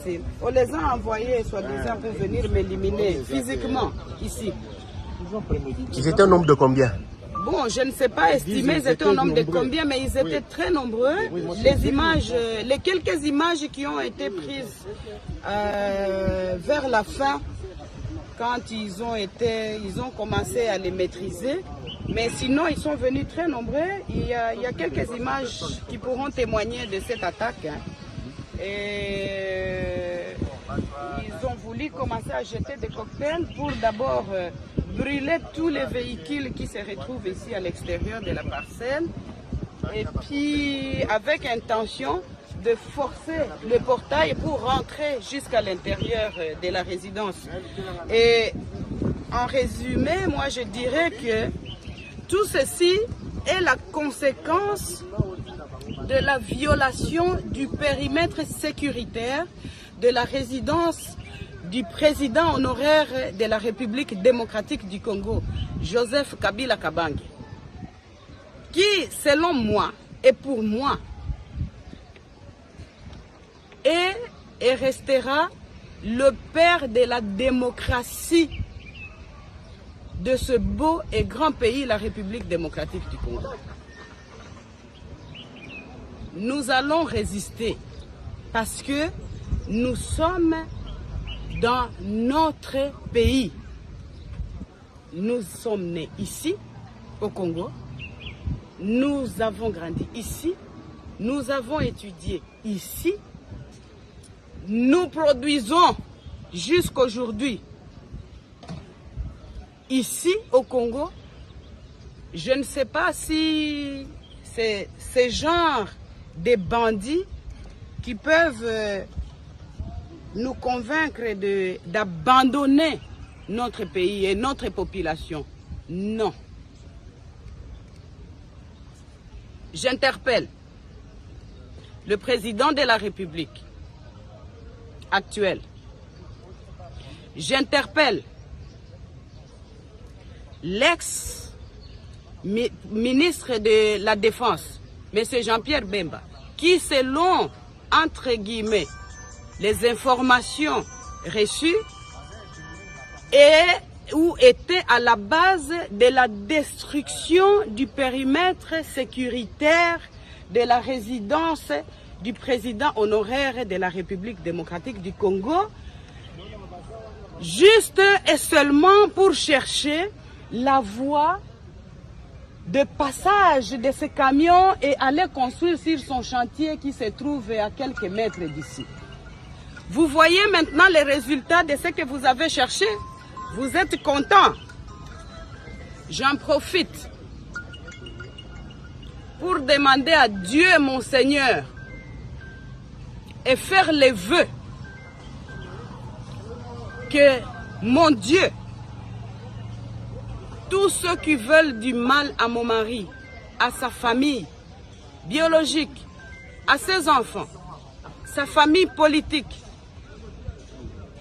difficile. On les a envoyés, soi-disant, pour venir m'éliminer physiquement, ici. Ils étaient un nombre de combien? Bon, je ne sais pas estimer, ils étaient un nombre de combien, mais ils étaient très nombreux. Les images, les quelques images qui ont été prises vers la fin, quand ils ont commencé à les maîtriser. Mais sinon, ils sont venus très nombreux. Il y a quelques images qui pourront témoigner de cette attaque. Hein. Et ils ont voulu commencer à jeter des cocktails pour d'abord brûler tous les véhicules qui se retrouvent ici à l'extérieur de la parcelle. Et puis, avec intention de forcer le portail pour rentrer jusqu'à l'intérieur de la résidence. Et en résumé, moi je dirais que tout ceci est la conséquence de la violation du périmètre sécuritaire de la résidence du président honoraire de la République démocratique du Congo, Joseph Kabila Kabange, qui, selon moi et pour moi, est et restera le père de la démocratie de ce beau et grand pays, la République démocratique du Congo. Nous allons résister parce que nous sommes dans notre pays. Nous sommes nés ici, au Congo. Nous avons grandi ici. Nous avons étudié ici. Nous produisons jusqu'aujourd'hui ici au Congo. Je ne sais pas si c'est ce genre de bandits qui peuvent nous convaincre d'abandonner notre pays et notre population. Non. J'interpelle le président de la République actuel. J'interpelle l'ex-ministre de la Défense, M. Jean-Pierre Bemba, qui, selon, entre guillemets, les informations reçues, était à la base de la destruction du périmètre sécuritaire de la résidence du président honoraire de la République démocratique du Congo, juste et seulement pour chercher la voie de passage de ce camion et aller construire sur son chantier qui se trouve à quelques mètres d'ici. Vous voyez maintenant les résultats de ce que vous avez cherché. Vous êtes content. J'en profite pour demander à Dieu, mon Seigneur, et faire les vœux que, mon Dieu, tous ceux qui veulent du mal à mon mari, à sa famille biologique, à ses enfants, sa famille politique,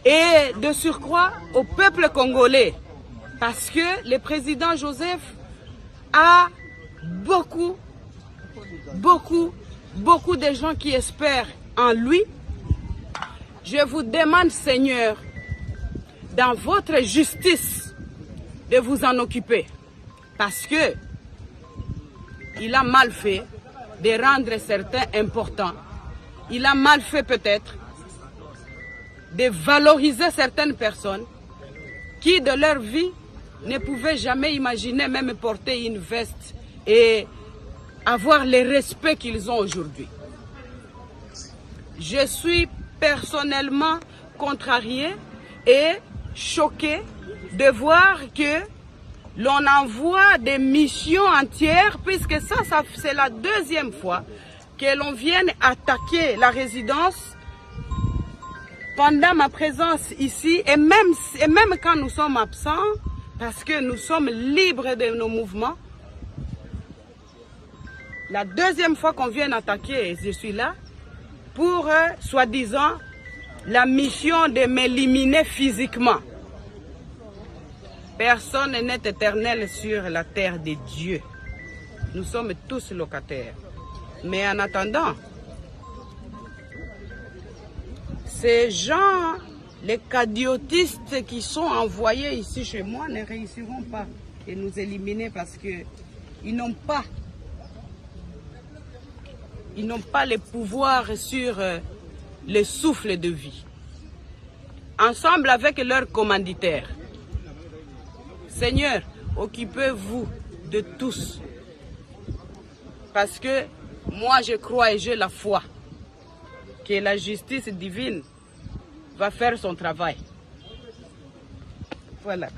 et de surcroît au peuple congolais, parce que le président Joseph a beaucoup de gens qui espèrent en lui. Je vous demande, Seigneur, dans votre justice, de vous en occuper, parce que il a mal fait de rendre certains importants. Il a mal fait peut-être de valoriser certaines personnes qui, de leur vie, ne pouvaient jamais imaginer même porter une veste et avoir le respect qu'ils ont aujourd'hui. Je suis personnellement contrariée et choquée de voir que l'on envoie des missions entières, puisque ça c'est la deuxième fois que l'on vienne attaquer la résidence pendant ma présence ici, et même quand nous sommes absents, parce que nous sommes libres de nos mouvements. La deuxième fois qu'on vient attaquer, je suis là, pour, soi-disant, la mission de m'éliminer physiquement. Personne n'est éternel sur la terre de Dieu. Nous sommes tous locataires. Mais en attendant, Ces gens, les cadiotistes qui sont envoyés ici chez moi ne réussiront pas à nous éliminer parce qu'ils n'ont pas le pouvoir sur le souffle de vie. Ensemble avec leurs commanditaires. Seigneur, occupez-vous de tous. Parce que moi je crois et j'ai la foi que la justice divine va faire son travail. Voilà.